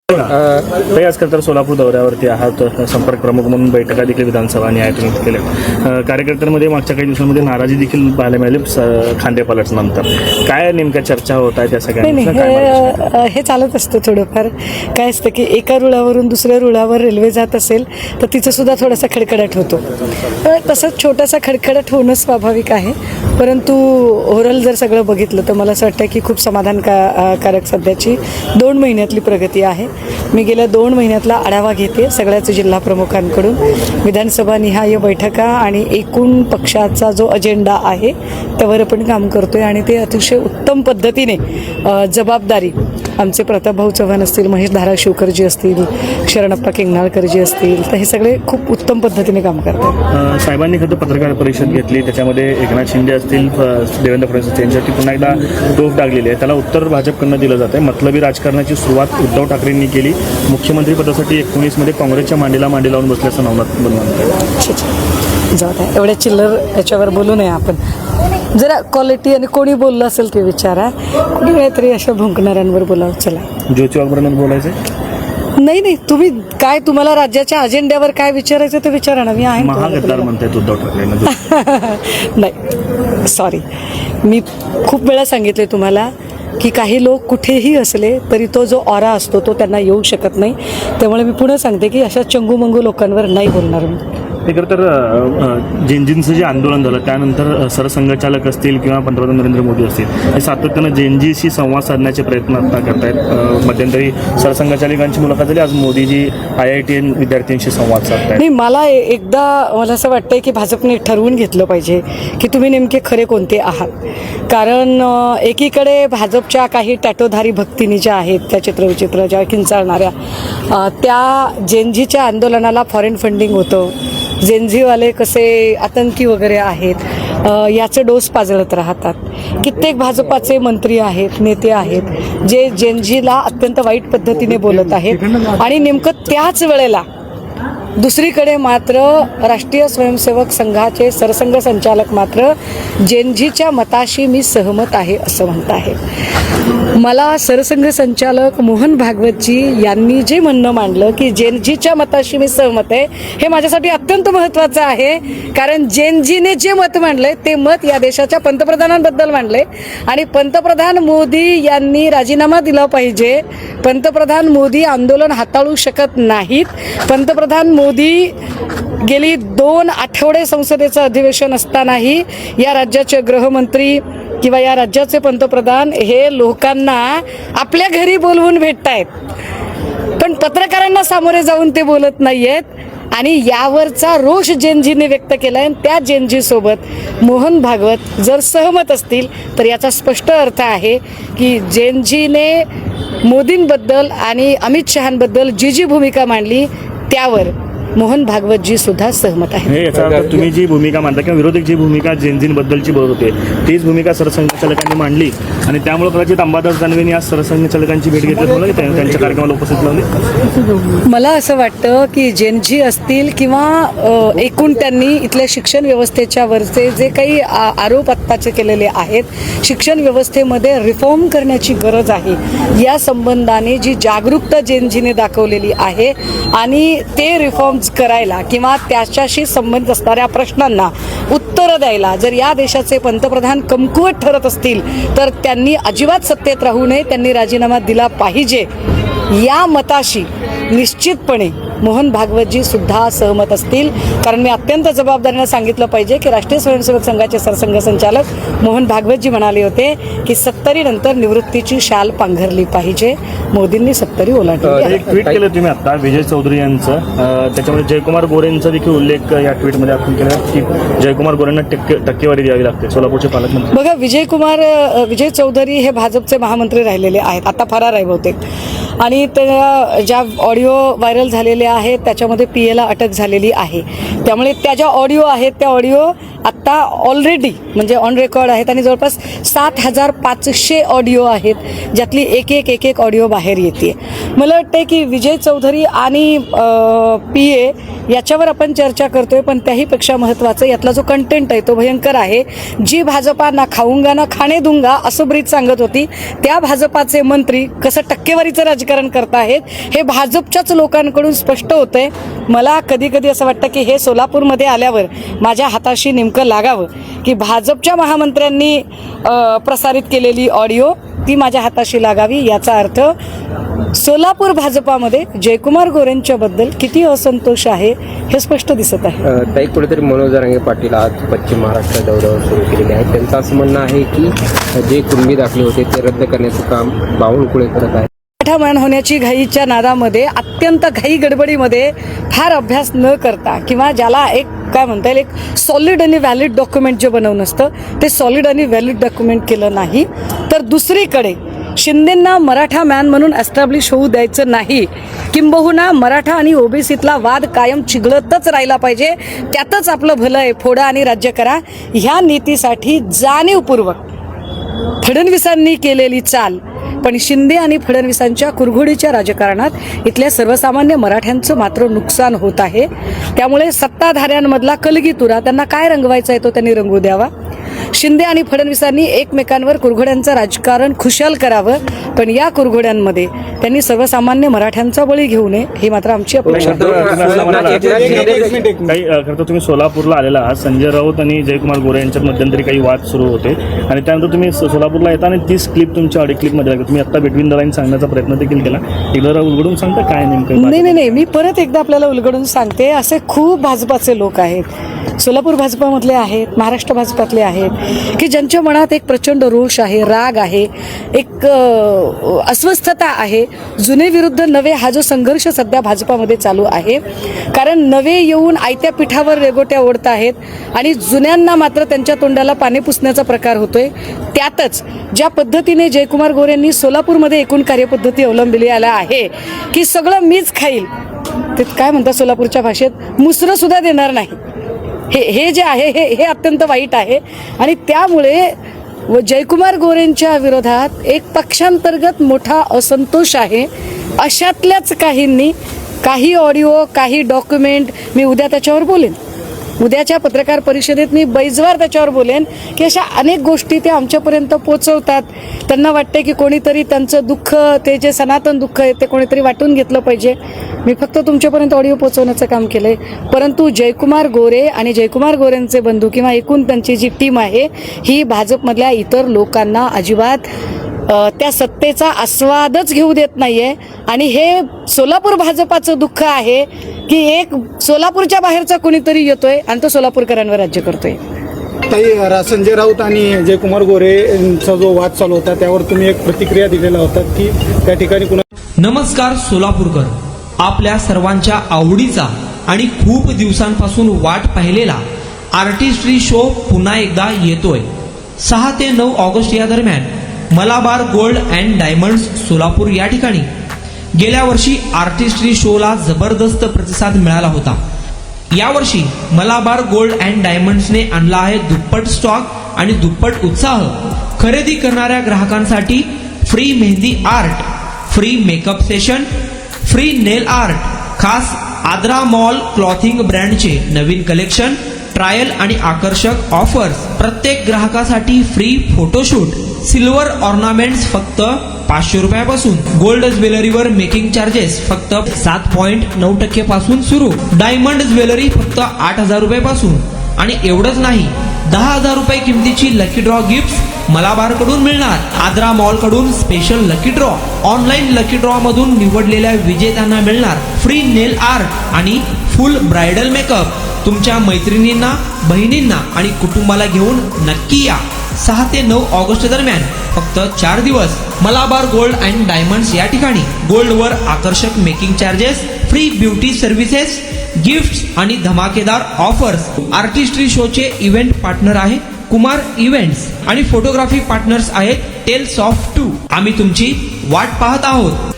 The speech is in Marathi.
ताई, आजकाल तर सोलापूर दौऱ्यावरती आहात, संपर्क प्रमुख म्हणून बैठका देखील विधानसभा आणि आयोजित केल्या. कार्यकर्त्यांमध्ये मागच्या काही दिवसांमध्ये नाराजी देखील पाहायला मिळाली खांदेपालट नंतर. काय नेमक्या चर्चा होत आहे त्या सगळ्या? हे चालत असतं थोडंफार. काय असतं की एका रुळावरून दुसऱ्या रुळावर रेल्वे जात असेल तर तिचं सुद्धा थोडासा खडखडाट होतो. तसंच छोटासा खडखडाट होणं स्वाभाविक आहे. परंतु ओव्हरऑल जर सगळं बघितलं तर मला असं वाटतं की खूप समाधानकारक सध्याची 2 महिन्यातली प्रगती आहे. मी गेल्या 2 महिन्यातला आढावा घेते सगळ्याच जिल्हा प्रमुखांकडून. विधानसभा निहाय बैठका आणि एकूण पक्षाचा जो अजेंडा आहे त्यावर आपण काम करतोय आणि ते अतिशय उत्तम पद्धतीने जबाबदारी आमचे प्रतापभाऊ चव्हाण असतील, महेश धाराशिवकरजी असतील, शरणप्पा किंगनाळकरजी असतील, तर हे सगळे खूप उत्तम पद्धतीने काम करतात. साहेबांनी खरं पत्रकार परिषद घेतली, त्याच्यामध्ये एकनाथ शिंदे असतील, देवेंद्र फडणवीस यांच्यावरती पुन्हा एकदा टोक टाकलेली आहे. त्याला उत्तर भाजपकडनं दिलं जातं. मतलबी राजकारणाची सुरुवात उद्धव ठाकरेंनी केली. मुख्यमंत्री पदासाठी 19मध्ये काँग्रेसच्या मांडीला मांडी लावून बसल्याचं नवनाथ म्हणतात. जाऊ द्या, एवढ्या चिल्लर याच्यावर बोलू नये आपण. जरा क्वालिटी आणि कोणी बोललं असेल ते विचारा. कोणी काहीतरी अशा भुंकणाऱ्यांवर बोलावं. चला, ज्योती वाघमारेंवर बोलायचं नाही, तुम्ही काय, तुम्हाला राज्याच्या अजेंड्यावर काय विचारायचं ते विचारा ना. मी आहे महागद्दार म्हणतात उद्धव ठाकरेंना. नाही, सॉरी, मी खूप वेळा सांगितले तुम्हाला की काही लोक कुठेही असले तरी तो जो ऑरा असतो तो त्यांना येऊ शकत नाही. त्यामुळे मी पुन्हा सांगते की अशा चंगूमंगू लोकांवर नाही बोलणार मी. खरं तर जेनजींचं जे आंदोलन झालं त्यानंतर सरसंघचालक असतील किंवा पंतप्रधान नरेंद्र मोदी असतील, हे सातत्यानं जेनजीशी संवाद साधण्याचे प्रयत्न आता करतायत. मध्यंतरी सरसंघचालकांची मुलाखत झाली, आज मोदीजी IITN विद्यार्थ्यांशी संवाद साधतायत. नाही, मला मला असं वाटतंय की भाजपने ठरवून घेतलं पाहिजे की तुम्ही नेमके खरे कोणते आहात. कारण एकीकडे भाजपच्या काही टॅटोधारी भक्तिनी ज्या आहेत, त्या चित्रविचित्र ज्या किंचाळणाऱ्या, त्या जेनजीच्या आंदोलनाला फॉरेन फंडिंग होतं, जेनझीवाले कसे आतंकी वगैरे आहेत याचे डोस पाजळत राहतात. कित्येक भाजपाचे मंत्री आहेत, नेते आहेत जे जेनजीला अत्यंत वाईट पद्धतीने बोलत आहेत. आणि नेमकं त्याच वेळेला दुसरीकडे मात्र राष्ट्रीय स्वयंसेवक संघाचे सरसंघ संचालक मात्र जेनजीच्या मताशी मी सहमत आहे असं म्हणत आहेत. मला सरसंघ संचालक मोहन भागवतजी यांनी जे म्हणणं मांडलं की जेनजीच्या मताशी मी सहमत आहे, हे माझ्यासाठी अत्यंत महत्त्वाचं आहे. कारण जेनजीने जे मत मांडलंय ते मत या देशाच्या पंतप्रधानांबद्दल मांडले आणि पंतप्रधान मोदी यांनी राजीनामा दिला पाहिजे. पंतप्रधान मोदी आंदोलन हाताळू शकत नाहीत. पंतप्रधान मोदी गेली 2 आठवडे संसदेचं अधिवेशन असतानाही या राज्याचे गृहमंत्री किंवा या राज्याचे पंतप्रधान हे लोकांना आपल्या घरी बोलवून भेटतायत, पण पत्रकारांना सामोरे जाऊन ते बोलत नाहीयेत. आणि यावरचा रोष जेनजीने व्यक्त केलाय. आणि त्या जेनजी सोबत मोहन भागवत जर सहमत असतील तर याचा स्पष्ट अर्थ आहे की जेनजीने मोदींबद्दल आणि अमित शहांबद्दल जी भूमिका मांडली त्यावर मोहन भागवतजी सुद्धा सहमत आहे. याचा अर्थ तुम्ही जी भूमिका मांडता किंवा विरोधक जी भूमिका जेनजींबद्दलची बोलत होते तीच भूमिका सरसंघचालकांनी मांडली आणि त्यामुळे कदाचित अंबादास दानवेंनी आज सरसंघचालकांची भेट घेतली, त्यांच्या कार्यक्रमाला उपस्थित लावले. मला असं वाटतं की जेनजी असतील किंवा एकूण त्यांनी इथल्या शिक्षण व्यवस्थेच्या वरचे जे काही आरोप आत्ताचे केलेले आहेत, शिक्षण व्यवस्थेमध्ये रिफॉर्म करण्याची गरज आहे या संबंधाने जी जागरूकता जेनजीने दाखवलेली आहे आणि ते रिफॉर्म्स करायला किंवा त्याच्याशी संबंधित असणाऱ्या प्रश्नांना उत्तरं द्यायला जर या देशाचे पंतप्रधान कमकुवत ठरत असतील तर त्यांनी अजिबात सत्तेत राहू नये, त्यांनी राजीनामा दिला पाहिजे. या मताशी निश्चितपणे मोहन भागवतजी सुद्धा सहमत असतील. कारण मी अत्यंत जबाबदारीने सांगितलं पाहिजे की राष्ट्रीय स्वयंसेवक संघाचे सरसंघ संचालक मोहन भागवतजी म्हणाले होते की 70 नंतर निवृत्तीची शाल पांघरली पाहिजे. मोदींनी 70 ओलांडली. एक ट्विट केलं तुम्ही आता विजय चौधरी यांचं, त्याच्यामध्ये जयकुमार गोरेंचा देखील उल्लेख या ट्विटमध्ये आपण केला की जयकुमार गोरेंना टक्केवारी द्यावी लागते, सोलापूरचे पालकमंत्री. बघा, विजय चौधरी हे भाजपचे महामंत्री राहिलेले आहेत, आता फरार आहे बहुतेक. आणि त्या ज्या ऑडिओ व्हायरल झालेल्या आहेत त्याच्यामध्ये PA ला अटक झालेली आहे. त्यामुळे त्या ज्या ऑडिओ आहेत त्या ऑडिओ आत्ता ऑलरेडी म्हणजे ऑन रेकॉर्ड आहेत आणि जवळपास 7,500 ऑडिओ आहेत ज्यातली एक ऑडिओ बाहेर येते. मला वाटतं की विजय चौधरी आणि PA याच्यावर आपण चर्चा करतोय, पण त्याहीपेक्षा महत्त्वाचं यातला जो कंटेंट आहे तो भयंकर आहे. जी भाजपा ना खाऊंगा ना खाणे दूंगा असं ब्रीज सांगत होती, त्या भाजपाचे मंत्री कसं टक्केवारीचं राजकारण राजकारण करतायत हे भाजपच्याच लोकांकडून स्पष्ट होतंय. मला कधी कधी असं वाटतं की हे सोलापूरमध्ये आल्यावर माझ्या हाताशी नेमकं लागावं की भाजपच्या महामंत्र्यांनी प्रसारित केलेली ऑडिओ ती माझ्या हाताशी लागावी. याचा अर्थ सोलापूर भाजपामध्ये जयकुमार गोरेंच्याबद्दल किती असंतोष आहे हे स्पष्ट दिसत आहे. ताई, कुठेतरी मनोज जरांगे पाटील आज पश्चिम महाराष्ट्र दौऱ्यावर सुरू केलेले आहे. त्यांचं असं म्हणणं आहे की जे कुणबी दाखले होते ते रद्द करण्याचं काम बावनकुळे करत आहे. मराठा मान होण्याची घाईच्या नादामध्ये अत्यंत घाई गडबडीमध्ये फार अभ्यास न करता किंवा ज्याला एक काय म्हणता येईल एक सॉलिड आणि व्हॅलिड डॉक्युमेंट जे बनवून असतं ते सॉलिड आणि व्हॅलिड डॉक्युमेंट केलं नाही तर दुसरीकडे शिंदेंना मराठा मॅन म्हणून एस्टॅब्लिश होऊ द्यायचं नाही, किंबहुना मराठा आणि ओबीसीतला वाद कायम चिघळतच राहिला पाहिजे, त्यातच आपलं भलं आहे, फोडा आणि राज्य करा, ह्या नीतीसाठी जाणीवपूर्वक फडणवीसांनी केलेली चाल. पण शिंदे आणि फडणवीसांच्या कुरघोडीच्या राजकारणात इथल्या सर्वसामान्य मराठ्यांचं मात्र नुकसान होत आहे. त्यामुळे सत्ताधाऱ्यांमधला कलगीतुरा त्यांना काय रंगवायचा आहे तो त्यांनी रंगू द्यावा. शिंदे आणि फडणवीसांनी एकमेकांवर कुरघोड्यांचं राजकारण खुशाल करावं, पण या कुरघोड्यांमध्ये त्यांनी सर्वसामान्य मराठ्यांचा बळी घेऊ नये ही मात्र आमची अपेक्षा आहे. काही खरं तर तुम्ही सोलापूरला आलेला आहात. संजय राऊत आणि जयकुमार गोरे यांच्यात मध्यंतरी काही वाद सुरू होते आणि त्यानंतर तुम्ही सोलापूरला येता आणि तीच क्लिप तुमच्या ऑडिओ क्लिपमध्ये लागली. तुम्ही आता बिटवीन द लाईन सांगण्याचा प्रयत्न देखील केला. एकदा उलगडून सांगता काय नेमकं? नाही, मी परत एकदा आपल्याला उलगडून सांगते, असे खूप भाजपाचे लोक आहेत, सोलापूर भाजपामधले आहेत, महाराष्ट्र भाजपातले आहेत की ज्यांच्या मनात एक प्रचंड रोष आहे, राग आहे, एक अस्वस्थता आहे. जुने विरुद्ध नवे हा जो संघर्ष सध्या भाजपामध्ये चालू आहे, कारण नवे येऊन आयत्या पिठावर रेगोट्या ओढत आहेत आणि जुन्यांना मात्र त्यांच्या तोंडाला पाणी पुसण्याचा प्रकार होतोय. त्यातच ज्या पद्धतीने जयकुमार गोरेंनी सोलापूरमध्ये एकूण कार्यपद्धती अवलंबली आहे की सगळं मीच खाईल, ते काय म्हणतात सोलापूरच्या भाषेत मुसरं सुद्धा देणार नाही, हे जे आहे हे अत्यंत वाईट आहे. आणि त्यामुळे जयकुमार गोरेंच्या विरोधात एक पक्षांतर्गत मोठा असंतोष आहे. अशातल्याच काहींनी काही ऑडिओ काही डॉक्युमेंट, मी उद्या त्याच्यावर बोलेन, उद्याच्या पत्रकार परिषदेत मी बैजवार त्याच्यावर बोलेन की अशा अनेक गोष्टी ते आमच्यापर्यंत पोचवतात. त्यांना वाटते की कोणीतरी त्यांचं दुःख, ते जे सनातन दुःख आहे ते कोणीतरी वाटून घेतलं पाहिजे. मी फक्त तुमच्यापर्यंत ऑडिओ पोचवण्याचं काम केलंय. परंतु जयकुमार गोरे आणि जयकुमार गोरेंचे बंधू किंवा एकूण त्यांची जी टीम आहे ही भाजपमधल्या इतर लोकांना अजिबात त्या सत्तेचा आस्वादच घेऊ देत नाहीये. आणि हे सोलापूर भाजपाचं दुःख आहे की एक सोलापूरच्या बाहेरचा कोणीतरी येतोय आणि तो सोलापूरकरांवर राज्य करतोय. ताई, संजय राऊत आणि जयकुमार गोरे यांचा जो वाद चालू होता त्यावर तुम्ही एक प्रतिक्रिया दिलेला होता की त्या ठिकाणी नमस्कार सोलापूरकर, आपल्या सर्वांच्या आवडीचा आणि खूप दिवसांपासून वाट पाहिलेला आर्टिस्ट्री शो पुन्हा एकदा येतोय. 6 ते 9 ऑगस्ट या दरम्यान Malabar gold and diamonds Solapur या ठिकाणी गेल्या वर्षी आर्टिस्ट्री शोला जबरदस्त प्रतिसाद मिळाला होता. यावर्षी मलाबार गोल्ड अँड डायमंड्सने आणला आहे दुप्पट स्टॉक आणि दुप्पट उत्साह. खरेदी करणाऱ्या ग्राहकांसाठी free mehndi art, free makeup session, free nail art, खास आद्रा मॉल क्लॉथिंग ब्रँडचे नवीन कलेक्शन, ट्रायल आणि आकर्षक ऑफर्स, प्रत्येक ग्राहकासाठी फ्री फोटोशूट, सिल्वर ऑर्नामेंट्स फक्त 500 रुपयापासून, गोल्ड ज्वेलरीवर मेकिंग चार्जेस फक्त 7.9% पासून सुरू, डायमंड ज्वेलरी फक्त 8,000 रुपयापासून. आणि एवढंच नाही, 10,000 रुपये किमतीची लकी ड्रॉ गिफ्ट मलाबार कडून मिळणार. आद्रा मॉल कडून special lucky draw, online lucky draw मधून निवडलेल्या विजेत्यांना मिळणार फ्री नेल आर्ट आणि फुल ब्रायडल मेकअप. तुमच्या मैत्रिणींना, बहिणींना आणि कुटुंबाला घेऊन नक्की या. 6 ते 9 ऑगस्ट दरम्यान फक्त 4 दिवस मलाबार गोल्ड अँड डायमंड्स या ठिकाणी. गोल्डवर आकर्षक making charges, free beauty services, gifts आणि धमाकेदार ऑफर्स. आर्टिस्ट्री शोचे इव्हेंट पार्टनर आहे कुमार इव्हेंट्स आणि फोटोग्राफी पार्टनर्स आहेत टेल्स ऑफ 2. आम्ही तुमची वाट पाहत आहोत.